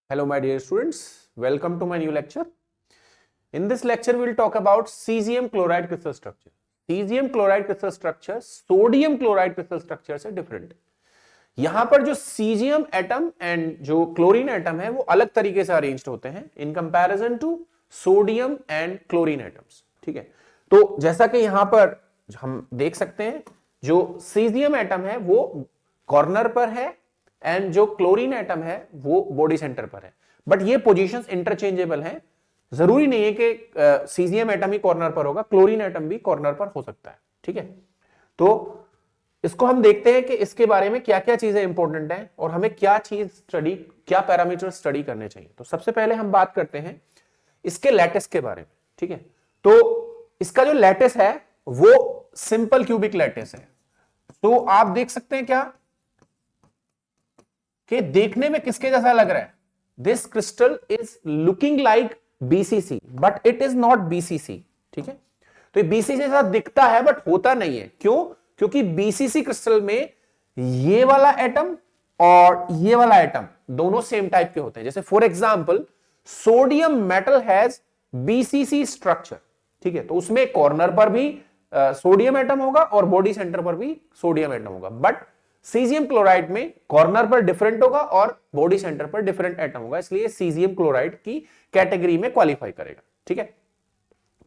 Hello my dear students, welcome to my new lecture. In this lecture we will talk about cesium chloride crystal structure. Cesium chloride crystal structure sodium chloride crystal structure से different है। यहां पर जो cesium atom and जो chlorine atom है वो अलग तरीके से अरेंज्ड होते हैं in comparison to sodium and chlorine atoms. ठीक है, तो जैसा कि यहां पर हम देख सकते हैं जो सीजियम एटम है वो कॉर्नर पर है एंड जो क्लोरीन एटम है वो बॉडी सेंटर पर है, बट ये पोजीशंस इंटरचेंजेबल हैं। जरूरी नहीं है कि सीजियम एटम ही कॉर्नर पर होगा, क्लोरीन एटम भी कॉर्नर पर हो सकता है। ठीक है, तो इसको हम देखते हैं कि इसके बारे में क्या क्या चीजें इंपॉर्टेंट हैं और हमें क्या चीज स्टडी, क्या पैरामीटर स्टडी करने चाहिए। तो सबसे पहले हम बात करते हैं इसके लैटिस के बारे में। ठीक है, तो इसका जो लैटिस है वो सिंपल क्यूबिक लैटिस है। तो आप देख सकते हैं क्या कि देखने में किसके जैसा लग रहा है, this crystal is looking like BCC but it is not BCC. ठीक है, तो ये बीसीसी जैसा दिखता है बट होता नहीं है। क्यों? क्योंकि बीसीसी क्रिस्टल में ये वाला एटम और ये वाला एटम दोनों सेम टाइप के होते हैं। जैसे for example sodium metal has BCC structure. ठीक है, तो उसमें कॉर्नर पर भी सोडियम एटम होगा और बॉडी सेंटर पर भी सोडियम एटम होगा, बट सीजियम क्लोराइड में कॉर्नर पर डिफरेंट होगा और बॉडी सेंटर पर डिफरेंट एटम होगा, इसलिए सीजियम क्लोराइड की कैटेगरी में क्वालिफाई करेगा। ठीक है,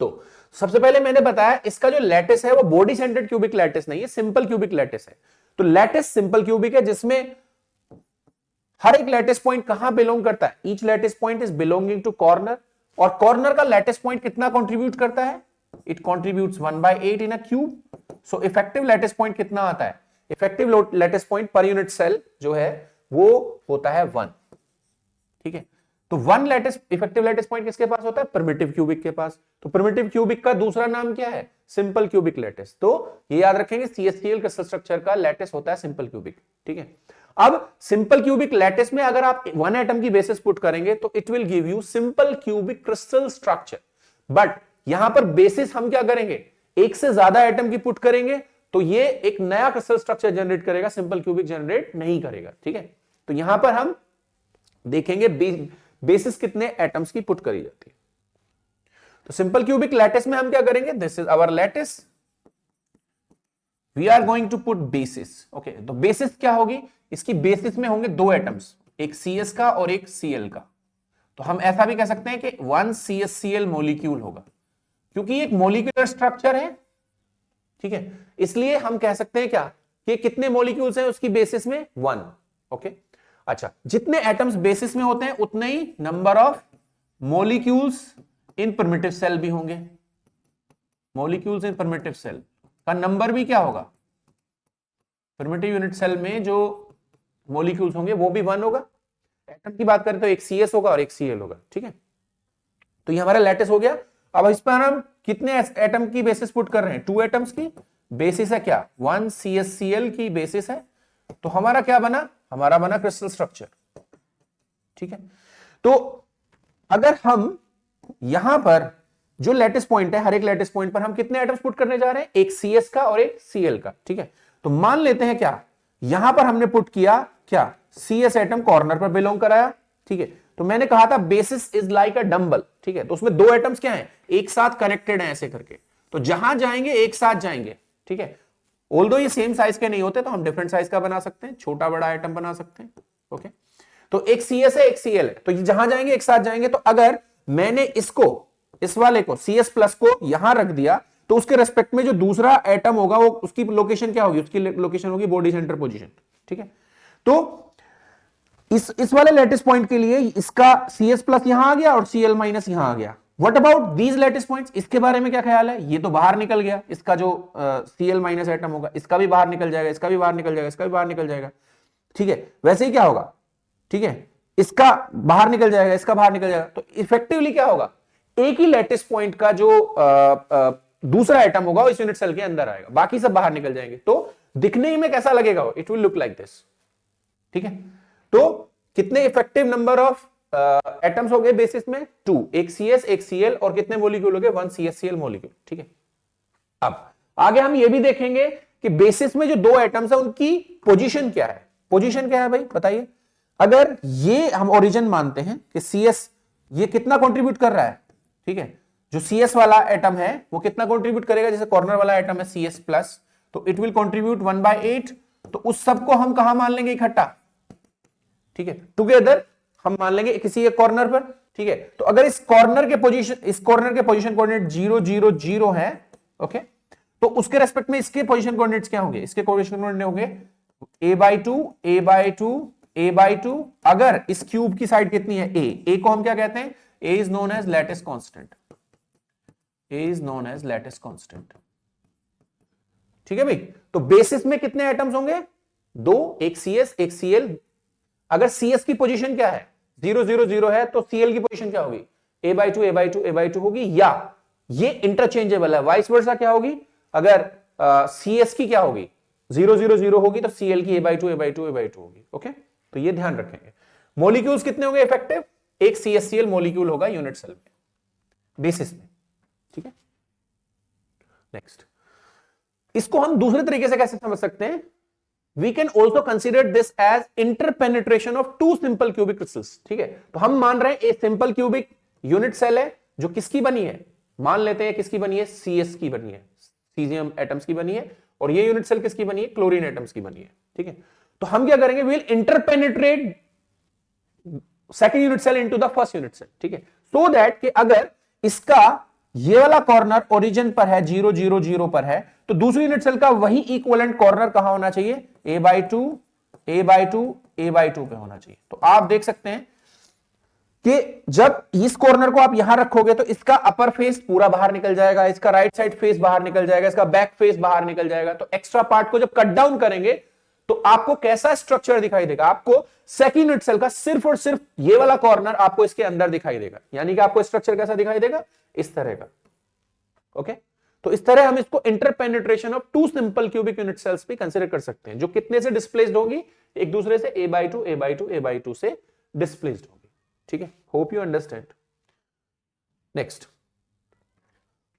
तो सबसे पहले मैंने बताया इसका जो लैटिस है वो बॉडी सेंटर्ड क्यूबिक लैटिस नहीं है, सिंपल क्यूबिक लैटिस है। तो लैटिस सिंपल क्यूबिक है जिसमें हर एक लैटिस पॉइंट कहां बिलोंग करता है, each lattice point is belonging to corner, और कॉर्नर का लैटिस पॉइंट कितना कंट्रीब्यूट करता है, it contributes 1/8 in a cube. So effective lattice point कितना आता है, effective lattice point per unit cell जो है वो होता है 1। ठीक है, तो 1 लैटिस इफेक्टिव लैटिस पॉइंट किसके पास होता है, प्रिमिटिव क्यूबिक के पास। तो प्रिमिटिव क्यूबिक का दूसरा नाम क्या है, सिंपल क्यूबिक लैटिस। तो ये याद रखेंगे CH3L क्रिस्टल स्ट्रक्चर का लैटिस होता है सिंपल क्यूबिक। ठीक है, अब सिंपल क्यूबिक लैटिस में अगर आप 1 एटम की बेसिस पुट करेंगे तो it will give you simple cubic crystal structure, but यहां पर बेसिस हम क्या करेंगे, एक से ज्यादा एटम की पुट करेंगे तो ये एक नया क्रिस्टल स्ट्रक्चर जनरेट करेगा, सिंपल क्यूबिक जनरेट नहीं करेगा। ठीक है, तो यहां पर हम देखेंगे बेसिस कितने एटम्स की पुट करी जाती है। तो सिंपल क्यूबिक लैटिस में हम क्या करेंगे, this is our lattice, we are going to put basis. Okay, तो बेसिस क्या होगी, इसकी बेसिस में होंगे 2 एटम्स, एक CS का और एक Cl का। तो हम ऐसा भी कह सकते हैं कि 1 CHCl मॉलिक्यूल होगा, क्योंकि एक मॉलिक्यूलर स्ट्रक्चर है। ठीक है, इसलिए हम कह सकते हैं क्या कि कितने मॉलिक्यूल्स हैं उसकी बेसिस में 1। ओके, अच्छा, जितने एटम्स बेसिस में होते हैं उतने ही number of molecules in primitive cell भी होंगे। मॉलिक्यूल्स इन प्रिमिटिव सेल का नंबर भी क्या होगा, प्रिमिटिव यूनिट सेल में जो मॉलिक्यूल्स होंगे वो भी 1 होगा। एटम की बात करें तो एक CS होगा और एक Cl होगा। ठीक है, तो ये हमारा लैटिस हो गया। अब इस पर हम कितने एटम की बेसिस पुट कर रहे हैं, 2 एटम्स की बेसिस है क्या, 1 CHCl की बेसिस है। तो हमारा क्या बना, हमारा बना क्रिस्टल स्ट्रक्चर। ठीक है, तो अगर हम यहां पर जो लैटिस पॉइंट है, हर एक लैटिस पॉइंट पर हम कितने एटम्स पुट करने जा रहे हैं, एक CS का और एक Cl का। ठीक है, तो मान लेते हैं क्या, यहां पर हमने पुट किया क्या, CS एटम कॉर्नर पर बिलोंग कराया। ठीक है, तो मैंने कहा था basis is like a dumbbell. ठीक है, तो उसमें 2 एटम्स क्या हैं, एक साथ कनेक्टेड हैं ऐसे करके, तो जहां जाएंगे एक साथ जाएंगे। ठीक है, ऑल्दो ये सेम साइज के नहीं होते तो हम डिफरेंट साइज का बना सकते हैं, छोटा बड़ा आइटम बना सकते हैं। ओके, तो एक CS है एक Cl है, तो जहां जाएंगे एक साथ जाएंगे। तो अगर मैंने इसको, इस वाले को CS प्लस को यहां रख दिया तो उसके रेस्पेक्ट में जो दूसरा एटम होगा वो उसकी लोकेशन क्या होगी, उसकी लोकेशन होगी बॉडी सेंटर पोजीशन। ठीक है, तो इस वाले लैटिस पॉइंट के लिए इसका CS प्लस यहां आ गया और Cl माइनस यहां आ गया। What about these lattice points, इसके बारे में क्या ख्याल है, ये तो बाहर निकल गया, इसका जो Cl माइनस एटम होगा इसका भी बाहर निकल जाएगा, इसका भी बाहर निकल जाएगा, इसका भी बाहर निकल जाएगा। ठीक है, वैसे ही क्या होगा, ठीक है, इसका बाहर निकल जाएगा, इसका बाहर निकल जाएगा। तो इफेक्टिवली क्या होगा, एक ही लैटिस पॉइंट का जो दूसरा एटम होगा इस यूनिट सेल के अंदर आएगा, बाकी सब बाहर निकल जाएंगे। तो दिखने में कैसा लगेगा, it will look like this. ठीक है, तो कितने इफेक्टिव नंबर ऑफ एटम्स हो गए बेसिस में, 2, एक CS एक Cl, और कितने मॉलिक्यूल हो गए, 1 CHCl मॉलिक्यूल। ठीक है, अब आगे हम ये भी देखेंगे कि बेसिस में जो 2 एटम्स है उनकी पोजीशन क्या है। पोजीशन क्या है भाई बताइए, अगर ये हम ओरिजिन मानते हैं कि CS ये कितना कंट्रीब्यूट कर रहा है, ठीक है, जो CS वाला एटम है वो कितना कंट्रीब्यूट करेगा, जैसे कॉर्नर वाला एटम है CS प्लस, तो इट विल कंट्रीब्यूट 1/8, तो उस सबको हम कहां मान लेंगे, इकट्ठा, ठीक है, टुगेदर हम मान लेंगे किसी एक कॉर्नर पर, ठीक है। तो अगर इस कॉर्नर के पोजीशन कोऑर्डिनेट 0 0 0 है, ओके, तो उसके रेस्पेक्ट में इसके पोजीशन कोऑर्डिनेट्स क्या होंगे, इसके पोजीशन कोऑर्डिनेट होंगे a/2 a/2 a/2। अगर इस क्यूब की साइड कितनी है, a को हम क्या कहते हैं, a is known as lattice constant, a is known as lattice constant, ठीक है भाई। तो बेसिस में कितने एटम्स होंगे, दो, एक CS एक Cl। अगर CS की पोजीशन क्या है, 0 0 0 है, तो Cl की पोजीशन क्या होगी, a/2 a/2 a/2 होगी, या ये इंटरचेंजेबल है, वाइस वर्सा क्या होगी, अगर CS की क्या होगी 0 0 0 होगी, तो Cl की a/2 a/2 a/2 होगी, ओके। तो ये ध्यान रखेंगे। मॉलिक्यूल्स कितने होंगे इफेक्टिव, एक CSCl मॉलिक्यूल होगा यूनिट सेल में, बेसिस में, ठीक है। नेक्स्ट, इसको हम दूसरे तरीके से कैसे समझ सकते हैं, we can also consider this as interpenetration of two simple cubic crystals, ठीक है। तो हम मान रहे हैं एक सिंपल क्यूबिक यूनिट सेल है जो किसकी बनी है, मान लेते हैं किसकी बनी है, CS की बनी है, सीजियम एटम्स की बनी है, और ये यूनिट सेल किसकी बनी है, क्लोरीन एटम्स की बनी है, ठीक है। तो हम क्या करेंगे, we will interpenetrate second unit cell into the first unit cell, ठीक है, सो दैट कि अगर इसका ये वाला कॉर्नर ओरिजिन पर है 0 0 0 पर है, तो दूसरी यूनिट सेल का वही इक्विवेलेंट कॉर्नर कहां होना चाहिए, a/2 a/2 a/2 पे होना चाहिए। तो आप देख सकते हैं कि जब इस कॉर्नर को आप यहां रखोगे तो इसका अपर फेस पूरा बाहर निकल जाएगा, इसका राइट साइड फेस बाहर निकल जाएगा, इसका बैक फेस बाहर निकल जाएगा। तो एक्स्ट्रा पार्ट को जब कट डाउन करेंगे तो आपको कैसा स्ट्रक्चर दिखाई देगा, आपको सेकंड यूनिट सेल का सिर्फ और सिर्फ ये वाला कॉर्नर आपको इसके अंदर दिखाई देगा, यानी कि आपको स्ट्रक्चर कैसा दिखाई देगा, इस तरह का, ओके। तो इस तरह हम इसको interpenetration of two simple cubic unit cells भी कंसीडर कर सकते हैं, जो कितने से डिस्प्लेस्ड होगी, एक दूसरे से a/2 a/2 a/2 से डिस्प्लेस्ड होगी, ठीक है। Hope you understand. नेक्स्ट,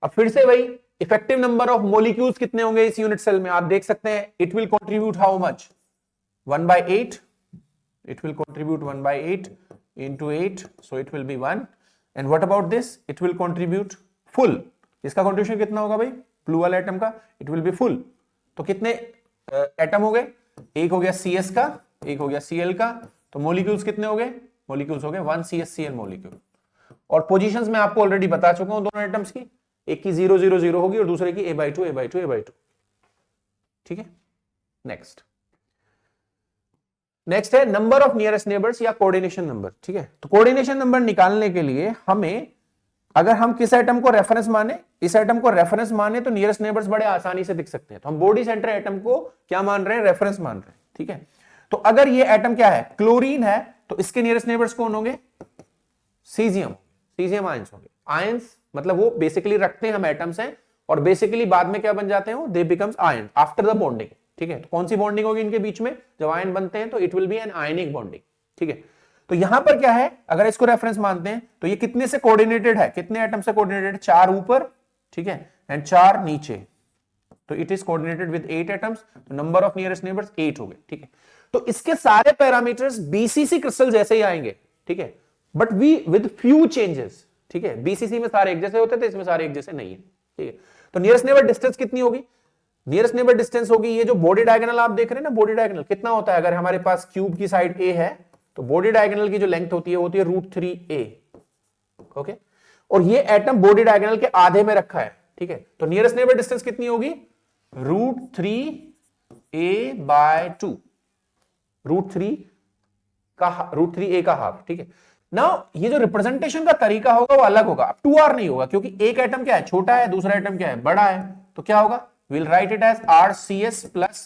अब फिर से वही इफेक्टिव नंबर ऑफ मॉलिक्यूल्स कितने होंगे इस यूनिट सेल में, आप देख सकते हैं it will contribute how much, 1/8, it will contribute 1/8 into 8, so it will be 1। and what about this, it will contribute full, इसका कंट्रीब्यूशन कितना होगा भाई, ब्लू वाले एटम का, it will be full। तो कितने एटम हो गए, एक हो गया CS का, एक हो गया Cl का, तो मॉलिक्यूल्स कितने हो गए, मॉलिक्यूल्स हो गए 1 CsCl मॉलिक्यूल। और पोजीशंस मैं आपको ऑलरेडी बता चुका हूं दोनों एटम्स की, एक की 0 0 0 होगी और दूसरे की a/2 a/2 a/2, ठीक है। नेक्स्ट है नंबर ऑफ नियरेस्ट नेबर्स या कोऑर्डिनेशन नंबर, ठीक है। तो कोऑर्डिनेशन नंबर निकालने के लिए हमें, अगर हम किस एटम को रेफरेंस माने, इस एटम को रेफरेंस माने, तो नियरेस्ट नेबर्स बड़े आसानी से दिख सकते हैं। तो हम बॉडी सेंटर एटम को क्या मान रहे हैं, रेफरेंस मान रहे हैं, ठीक है। तो अगर ये एटम क्या है, क्लोरीन है, तो इसके नियरेस्ट नेबर्स कौन होंगे, सीजियम आयंस होंगे। आयंस मतलब वो बेसिकली रखते हैं हम एटम्स हैं, और बेसिकली बाद में क्या बन जाते हैं, दे becomes ion after the bonding, ठीक है। तो कौन सी बॉन्डिंग होगी इनके बीच में, जब आयन बनते हैं तो it will be an ionic bonding, ठीक है। तो यहां पर क्या है, अगर इसको रेफरेंस मानते हैं तो ये कितने से कोऑर्डिनेटेड है, कितने एटम से कोऑर्डिनेटेड, 4 ऊपर, ठीक है, एंड 4 नीचे, तो it is coordinated with 8 atoms. तो नंबर ऑफ नियरेस्ट नेबर्स 8 हो गए, ठीक है। तो इसके सारे पैरामीटर्स बीसीसी क्रिस्टल जैसे ही आएंगे, ठीक है, but we with few changes, ठीक है। बीसीसी में सारे एक जैसे होते थे, इसमें सारे एक जैसे नहीं है, ठीक है। तो नियरेस्ट नेबर डिस्टेंस कितनी होगी, नियरेस्ट नेबर डिस्टेंस होगी, ये जो बॉडी डायगोनल आप देख रहे हैं ना, बॉडी डायगोनल कितना होता है, अगर हमारे पास क्यूब की साइड A है तो बॉडी डायगोनल की जो लेंथ होती है वो होती है √3a, ओके। और ये एटम बॉडी डायगोनल के आधे में रखा है, ठीक है। तो नियरेस्ट नेबर डिस्टेंस कितनी होगी, √3a/2, √3a का हाफ, ठीक है। नाउ ये जो रिप्रेजेंटेशन का तरीका होगा वो अलग होगा, 2r नहीं होगा, क्योंकि एक एटम क्या है, छोटा है, दूसरा एटम क्या है, बड़ा है। तो क्या होगा, we'll write it as RCS plus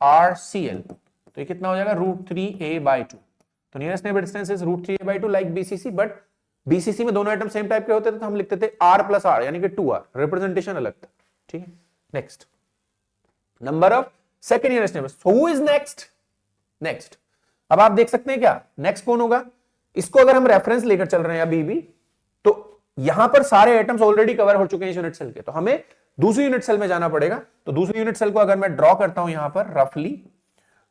RCl, तो ये कितना हो जाएगा, √3a/2। तो nearest neighbour distance is √3a/2 like BCC, but BCC में दोनों एटम सेम टाइप के होते थे तो हम लिखते थे R plus R, यानी कि 2r, रिप्रेजेंटेशन अलग था, ठीक है। Next, number of second nearest neighbours, who is next. अब आप देख सकते हैं क्या, नेक्स्ट कौन होगा, इसको अगर हम रेफरेंस लेकर चल रहे हैं अभी भी, तो यहां पर सारे एटम्स ऑलरेडी कवर हो चुके हैं इस यूनिट सेल के, तो हमें दूसरी यूनिट सेल में जाना पड़ेगा। तो दूसरी यूनिट सेल को अगर मैं ड्रॉ करता हूं यहां पर रफली,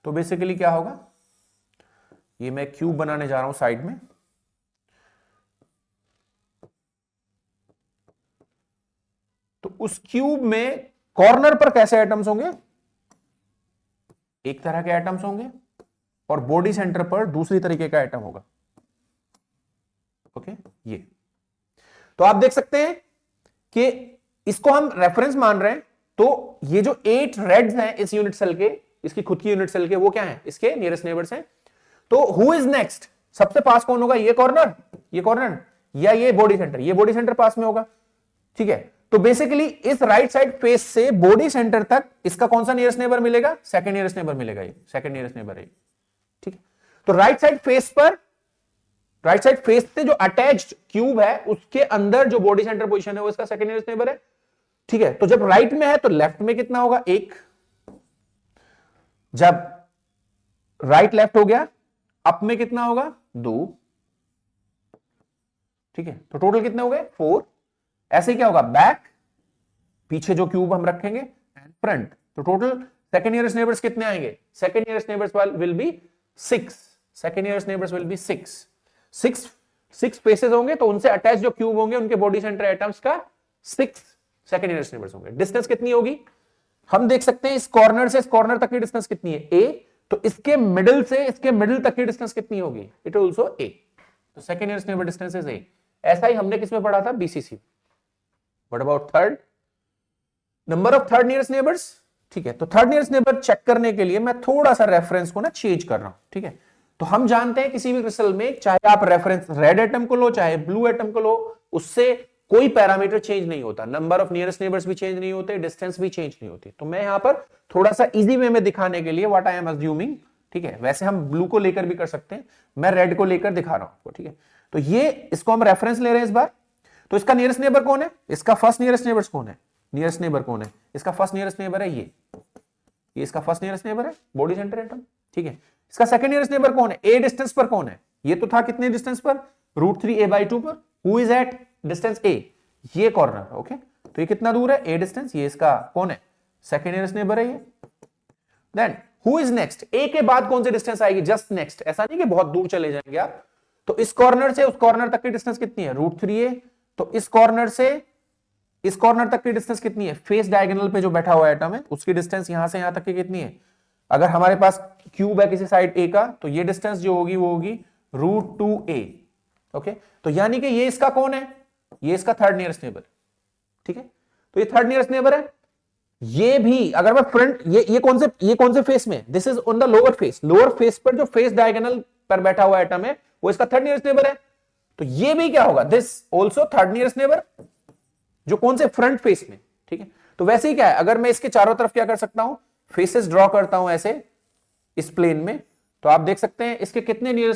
तो बेसिकली क्या होगा, ये मैं क्यूब बनाने जा रहा हूं साइड में। तो उस क्यूब में कॉर्नर पर कैसे एटम्स होंगे? एक तरह के एटम्स होंगे और बॉडी सेंटर पर दूसरी तरीके का एटम होगा। ओके, ये तो आप देख सकते हैं कि इसको हम रेफरेंस मान रहे हैं। तो ये जो 8 रेड्स हैं इस यूनिट सेल के, इसकी खुद की यूनिट सेल के, वो क्या है? इसके नियरेस्ट नेबर्स हैं। तो हु इज नेक्स्ट? सबसे पास कौन होगा? ये कॉर्नर या ये बॉडी सेंटर? ये बॉडी सेंटर पास में होगा। ठीक है, तो बेसिकली इस राइट साइड फेस से बॉडी सेंटर तक इसका कौन सा नियरेस्ट नेबर मिलेगा? सेकंड नियरेस्ट नेबर मिलेगा। ये सेकंड नियरेस्ट नेबर है। ठीक है, तो राइट साइड फेस से जो अटैच्ड क्यूब है उसके अंदर जो बॉडी सेंटर पोजीशन है वो इसका सेकंड नियरेस्ट नेबर है। ठीक है, तो जब राइट में है तो लेफ्ट में कितना होगा? 1। जब राइट लेफ्ट हो गया, अप में कितना होगा? 2। ठीक है, तो टोटल कितने हो गए? 4। ऐसे ही क्या होगा? बैक, पीछे जो क्यूब हम रखेंगे, एंड फ्रंट। तो टोटल सेकंड नियरेस्ट नेबर्स कितने आएंगे? Second nearest neighbours will be 6। Second nearest neighbours will be 6 faces होंगे, तो उनसे अटैच जो क्यूब होंगे उनके बॉडी सेंटर एटम्स का 6 सेकंड नियरेस्ट नेबर्स होंगे। डिस्टेंस कितनी होगी? हम देख सकते हैं इस कॉर्नर से इस कॉर्नर तक की डिस्टेंस कितनी है? A। तो इसके मिडिल से इसके मिडिल तक की डिस्टेंस कितनी होगी? It is also A। तो second nearest neighbour distance is A। ऐसा ही हमने किसमें पढ़ा था? BCC। What about third? Number of third nearest neighbors? ठीक है, तो थर्ड नियरेस्ट नेबर चेक करने के लिए मैं थोड़ा सा रेफरेंस को ना चेंज कर रहा हूं। ठीक है, तो हम जानते हैं किसी भी क्रिस्टल में चाहे आप रेफरेंस रेड एटम को लो चाहे ब्लू एटम को लो, उससे कोई पैरामीटर चेंज नहीं होता। नंबर ऑफ नियरेस्ट नेबर्स भी चेंज नहीं होते, डिस्टेंस भी चेंज नहीं होती। तो मैं यहां पर थोड़ा सा इजी वे में दिखाने के लिए व्हाट आई एम अज्यूमिंग, ठीक है, वैसे हम ब्लू को लेकर भी कर सकते हैं, मैं रेड को लेकर दिखा रहा हूं। ठीक है, तो ये इसको हम रेफरेंस ले रहे हैं इस बार। तो इसका नियरेस्ट नेबर कौन है? इसका फर्स्ट नियरेस्ट नेबर कौन है? नियरेस्ट नेबर कौन है? इसका फर्स्ट नियरेस्ट नेबर है ये इसका फर्स्ट नियरेस्ट नेबर है, बॉडी सेंटर एटम। ठीक है, इसका सेकंड नियरेस्ट नेबर कौन है? ए डिस्टेंस पर कौन है? ये तो था कितने डिस्टेंस पर? √3a/2 पर। Who is at distance a? ये कॉर्नर। ओके, तो ये कितना दूर है? A distance. ये इसका कौन है? सेकंड नियरेस्ट नेबर है ये। Then who is next? A के बाद कौन सी डिस्टेंस आएगी? Just next. ऐसा नहीं कि बहुत दूर चले जाएंगे आप। तो इस कॉर्नर से उस कॉर्नर तक की डिस्टेंस कितनी है? √3a। तो इस कॉर्नर से इस कॉर्नर तक की डिस्टेंस कितनी है? फेस डायगोनल पे जो बैठा हुआ एटम है उसकी डिस्टेंस यहां से यहां तक की कितनी है? अगर हमारे पास क्यूब है किसी साइड ए का, तो ये डिस्टेंस जो होगी वो होगी √2a। ओके, तो यानी कि ये इसका कौन है? ये इसका थर्ड नियरेस्ट नेबर। ठीक है, तो ये थर्ड नियरेस्ट नेबर है। ये भी अगर मैं फ्रंट ये कौन से फेस में? This is on the lower face. Lower face पर जो फेस डायगोनल पर बैठा हुआ एटम है वो इसका थर्ड नियरेस्ट नेबर है। तो ये भी क्या होगा? This also third nearest neighbour, जो कौन से? फ्रंट फेस में। ठीक है, तो वैसे ही क्या है, अगर मैं इसके चारों तरफ क्या कर सकता हूं? फेसेस ड्रॉ करता हूं ऐसे इस प्लेन में, तो आप देख सकते हैं इसके कितने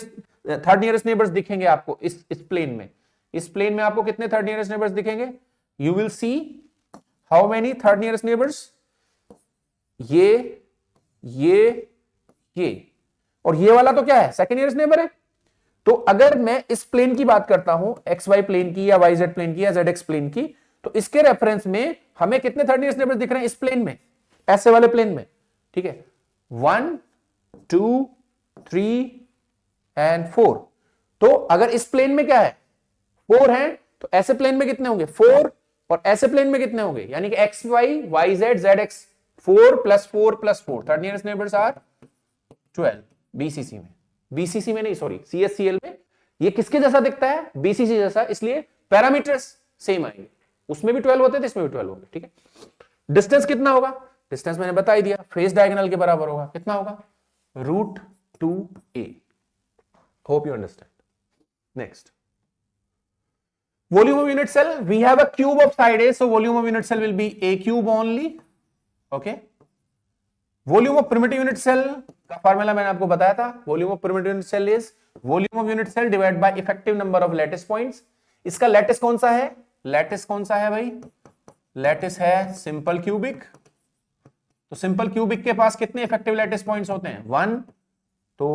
थर्ड नियरेस्ट नेबर्स दिखेंगे आपको इस प्लेन में। इस प्लेन में आपको कितने थर्ड नियरेस्ट नेबर्स दिखेंगे? You will see how many third nearest neighbours? ये और ये वाला तो क्या है? सेकंड नियरेस्ट नेबर है। तो अगर मैं इस प्लेन की बात करता हूं, XY प्लेन की या YZ प्लेन की या ZX प्लेन की, तो इसके रेफरेंस में हमें कितने थर्ड नियरेस्ट नेबर्स दिख रहे हैं इस प्लेन में, ऐसे वाले प्लेन में? ठीक है, 1 2 3 एंड 4। तो अगर इस प्लेन में क्या है? 4 है, तो ऐसे प्लेन में कितने होंगे? 4। और ऐसे प्लेन में कितने होंगे? यानी कि XY YZ ZX 4 + 4 + 4 third nearest neighbours are 12। BCC में, BCC में नहीं, सॉरी, CSCL में ये किसके जैसा दिखता है? BCC जैसा, इसलिए पैरामीटर्स सेम आएंगे। उसमें भी 12 होते थे, इसमें भी 12 होंगे। ठीक है, डिस्टेंस कितना होगा? डिस्टेंस मैंने बता ही दिया, फेस डायगोनल के बराबर होगा। कितना होगा? √2a। Hope you understand. Next, volume of unit cell. We have a cube of side A, so volume of unit cell will be a cube only. Okay, volume of primitive unit cell का formula मैंने आपको बताया था। Volume of primitive unit cell is volume of unit cell divide by effective number of lattice points. इसका lattice कौन सा है? Lattice कौन सा है भाई? लैटिस है सिंपल क्यूबिक। तो सिंपल क्यूबिक के पास कितने इफेक्टिव लैटिस पॉइंट्स होते हैं? 1। तो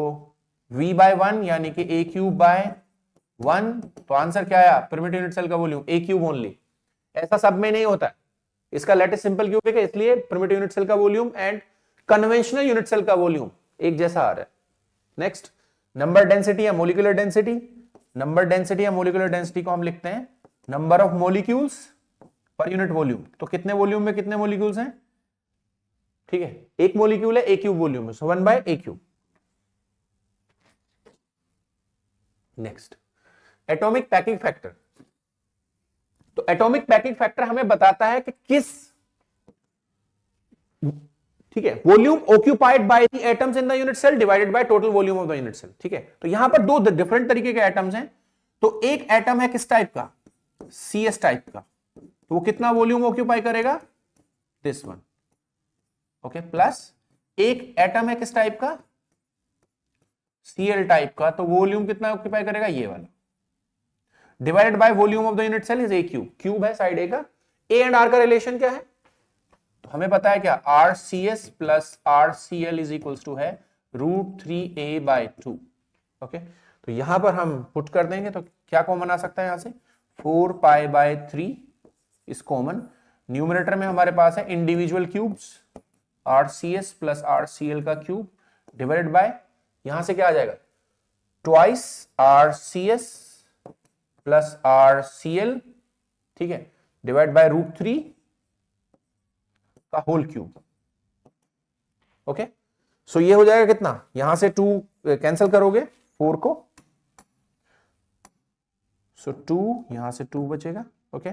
V/1 यानी कि A³/1। तो आंसर क्या आया? प्रिमिटिव यूनिट सेल का वॉल्यूम A³ ओनली। ऐसा सब में नहीं होता, इसका लैटिस सिंपल क्यूबिक है, इसलिए प्रिमिटिव यूनिट सेल का volume and conventional unit cell का वॉल्यूम एक जैसा आ रहा है। नेक्स्ट, नंबर डेंसिटी या मोलिकुलर डेंसिटी, नंबर डेंसिटी या मोलिकुलर डेंसिटी को हम लिखते हैं number of molecules per unit volume. तो कितने वॉल्यूम में कितने मोलिक्यूल्स हैं, ठीक है, एक मोलिक्यूल है ए क्यूब वॉल्यूम में, so 1/a³। Next, atomic packing factor. तो एटॉमिक पैकिंग फैक्टर हमें बताता है कि किस, ठीक है, volume occupied by the atoms in the unit cell divided by total volume of the unit cell, ठीक है। तो यहां पर दो डिफरेंट तरीके के एटम्स हैं। तो एक एटम है किस टाइप का, CS टाइप का, तो वो कितना वॉल्यूम ऑक्यूपाई करेगा, दिस वन, ओके, प्लस एक एटम है किस टाइप का, Cl टाइप का, तो वॉल्यूम कितना ऑक्यूपाई करेगा, ये वाला, divided by volume of the unit cell is a³। Cube है साइड ए का। ए एंड आर का रिलेशन क्या है, तो हमें पता है क्या, RCS plus RCl is equals to है √3a/2, ओके। तो यहां पर हम पुट कर देंगे तो क्या कॉमन आ सकता है, यहां से 4π/3 इस कॉमन। न्यूमरेटर में हमारे पास है individual cubes, RCS plus RCl का क्यूब डिवाइडेड बाय, यहां से क्या आ जाएगा, ट्वाइस RCS प्लस RCl, ठीक है, डिवाइड बाय √3 का होल क्यूब, ओके। सो ये हो जाएगा कितना, यहां से 2 कैंसिल करोगे 4 को, सो 2 यहां से 2 बचेगा, ओके।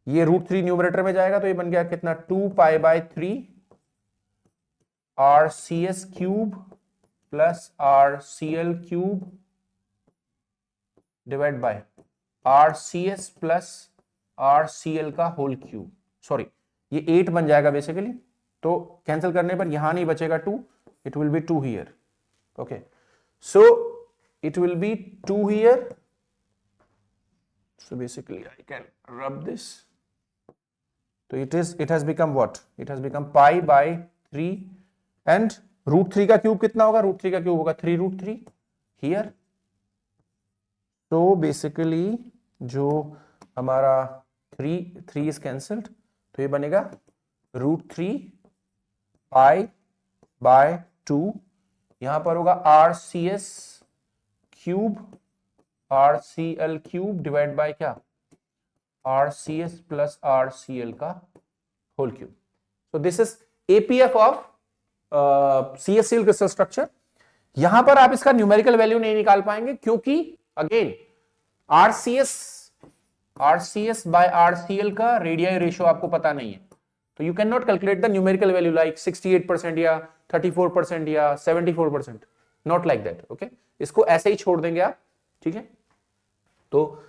ये √3 न्यूमरेटर में जाएगा तो ये बन गया कितना, 2π/3 RCS cube plus RCl cube divide bye RCS plus RCl का होल क्यूब, सॉरी ये 8 बन जाएगा बेसिकली। तो कैंसिल करने पर यहां नहीं बचेगा 2, it will be 2 here, okay. So it will be 2 here, so basically I can rub this, so it has become what, it has become π/3 and √3 का क्यूब कितना होगा, √3 का क्यूब होगा 3√3 here। तो बेसिकली जो हमारा 3 is cancelled, तो ये बनेगा √3 π/2, यहां पर होगा RCS cube RCl cube divide by क्या, RCS प्लस RCl का whole cube. So this is APF of CSCl crystal structure. यहां पर आप इसका न्यूमेरिकल वैल्यू नहीं निकाल पाएंगे क्योंकि अगेन RCS बाय RCl का रेडियाई रेशियो आपको पता नहीं है, तो you can not calculate the numerical value like 68% या 34% या 74%, नॉट लाइक दैट, ओके। इसको ऐसे ही छोड़ देंगे आप, ठीक है। तो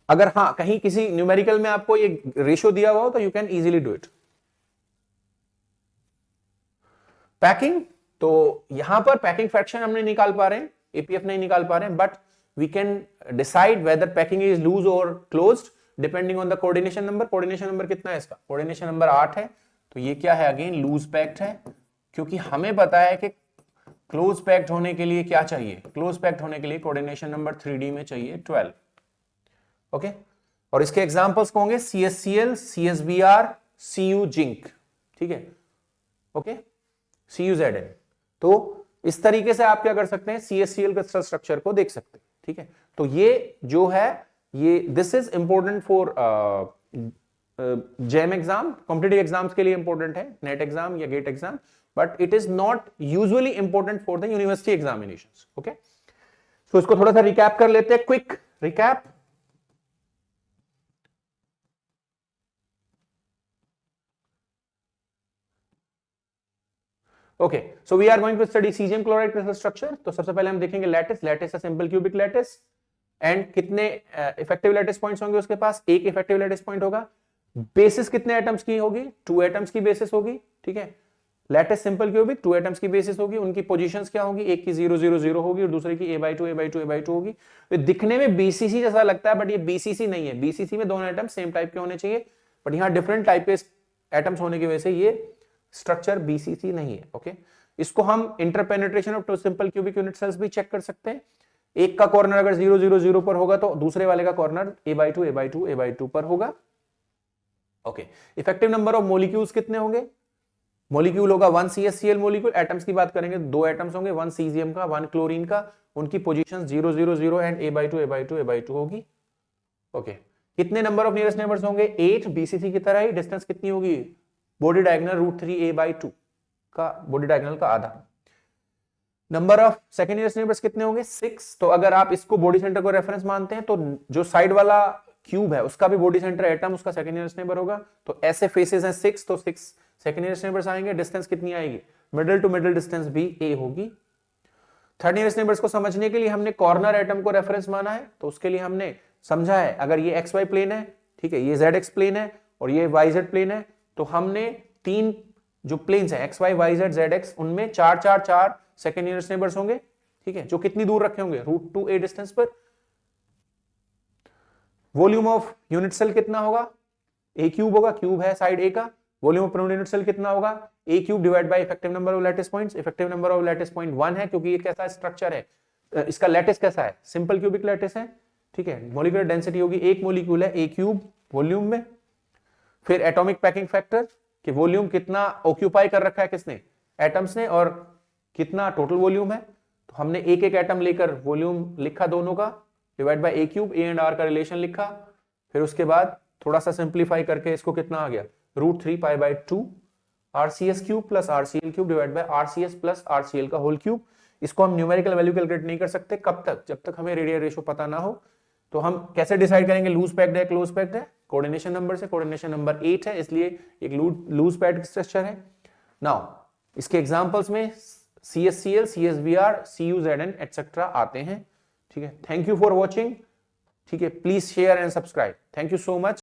अगर हाँ कहीं किसी न्यूमेरिकल में आपको ये रेशियो दिया हुआ हो तो you can easily do it. Packing, तो यहां पर पैकिंग फ्रैक्शन हम नहीं निकाल पा रहे हैं, APF नहीं निकाल पा रहे हैं, but we can decide whether packing is loose और closed depending on the coordination number. Coordination number कितना है इसका, कोऑर्डिनेशन नंबर 8 है, तो ये क्या है, अगेन लूज पैक्ड है, क्योंकि हमें पता है कि क्लोज पैक्ड होने के लिए क्या चाहिए, क्लोज पैक्ड होने के लिए कोऑर्डिनेशन नंबर 3D में चाहिए 12, ओके। और इसके एग्जांपल्स होंगे CSCl, CSBr, Cu जिंक, ठीक है, ओके, CuZn। तो इस तरीके से आप क्या कर सकते हैं, CSCl क्रिस्टल स्ट्रक्चर को देख सकते हैं, ठीक है। तो ये जो है, ये this is important for JAM exam, competitive exams के लिए इंपॉर्टेंट है, नेट एग्जाम या GATE exam, but it is not usually important for the university examinations, okay. So इसको थोड़ा सा रिकैप कर लेते हैं, quick recap. Okay, so we are going to study caesium chloride crystal structure. तो सबसे पहले हम देखेंगे लैटिस, लैटिस है सिंपल क्यूबिक लैटिस, एंड कितने इफेक्टिव लैटिस पॉइंट्स होंगे उसके पास, एक इफेक्टिव लैटिस पॉइंट होगा। बेसिस कितने एटम्स की होगी, 2 एटम्स की बेसिस होगी, ठीक है। लैटिस सिंपल क्यूबिक 2 एटम्स की बेसिस होगी, उनकी पोजीशंस क्या होगी, एक की 0 0 0 होगी और दूसरे की a/2 a/2 a/2 होगी। तो दिखने में BCC जैसा लगता है, बट ये BCC नहीं है। BCC में दोनों एटम्स सेम टाइप के होने चाहिए, बट यहां डिफरेंट टाइप के एटम्स होने की वजह से ये स्ट्रक्चर BCC नहीं है, ओके। इसको हम interpenetration of 2 simple cubic unit cells भी चेक कर सकते हैं। एक का कॉर्नर अगर 0 0 0 पर होगा तो दूसरे वाले का कॉर्नर a/2 a/2 a/2 पर होगा, okay. Effective number of molecules कितने होंगे, मॉलिक्यूल होगा 1 CSCl मॉलिक्यूल, एटम्स की बात करेंगे 2 एटम्स होंगे, 1 सीजियम का 1 क्लोरीन का, उनकी पोजीशन 0 0 0 एंड a/2 होगी। ओके, कितने नंबर ऑफ नियरेस्ट नेबर्स होंगे? 8। बीसीसी की तरह ही डिस्टेंस कितनी होगी? बॉडी डायगोनल √3a/2 का, बॉडी डायगोनल का आधा। Number of second nearest neighbours कितने होंगे? 6। तो अगर आप इसको बॉडी सेंटर को रेफरेंस मानते हैं तो जो साइड वाला क्यूब है उसका भी बॉडी सेंटर एटम उसका सेकंड नियरेस्ट नेबर होगा। तो ऐसे फेसेस हैं 6, तो 6 सेकंड नियरेस्ट नेबर्स आएंगे। डिस्टेंस कितनी आएगी? मिडिल टू मिडिल डिस्टेंस भी a होगी। थर्ड नियरेस्ट नेबर्स को समझने के लिए हमने कॉर्नर एटम को रेफरेंस माना है, तो उसके लिए हमने समझा है अगर ये एक्स वाई प्लेन है, ठीक है, ये जेड एक्स प्लेन है और ये वाई जेड प्लेन है, तो हमने 3 जो प्लेन्स है x y y z z x, उनमें 4 4 4 सेकंड नियरेस्ट नेबर्स होंगे, ठीक है, जो कितनी दूर रखे होंगे? √2a डिस्टेंस पर। वॉल्यूम ऑफ यूनिट सेल कितना होगा? a³ होगा, क्यूब है साइड a का। वॉल्यूम ऑफ यूनिट सेल कितना होगा? a³ divide by effective number of lattice points. Effective number of lattice point 1 है क्योंकि ये कैसा स्ट्रक्चर है, इसका लैटिस कैसा है? सिंपल क्यूबिक लैटिस है, ठीक है। मॉलिक्यूलर डेंसिटी होगी, एक मॉलिक्यूल है a³ वॉल्यूम में। फिर एटॉमिक पैकिंग फैक्टर कि वॉल्यूम कितना ऑक्यूपाई कर रखा है किसने? एटम्स ने, और कितना टोटल वॉल्यूम है। तो हमने एक एक एटम लेकर वॉल्यूम लिखा दोनों का, divide by a³ a and r का रिलेशन लिखा। फिर उसके बाद थोड़ा सा सिंप्लीफाई करके इसको कितना आ गया? √3π/2 RCS³ plus RCl³ divide by RCS plus RCl का होल क्यूब। इसको हम न्यूमेरिकल वैल्यू कैलकुलेट नहीं कर सकते, कब तक? जब तक हमें रेडियल रेशो पता ना हो। तो हम कैसे डिसाइड करेंगे लूज पैक्ड है क्लोज पैक्ड है? कोऑर्डिनेशन नंबर से। कोऑर्डिनेशन नंबर 8 है, इसलिए एक लूज पैक्ड स्ट्रक्चर है। नाउ इसके एग्जांपल्स में CSCl, CSBr, CuZn एटसेट्रा आते हैं, ठीक है। थैंक यू फॉर वॉचिंग, ठीक है। Please share and subscribe. Thank you so much.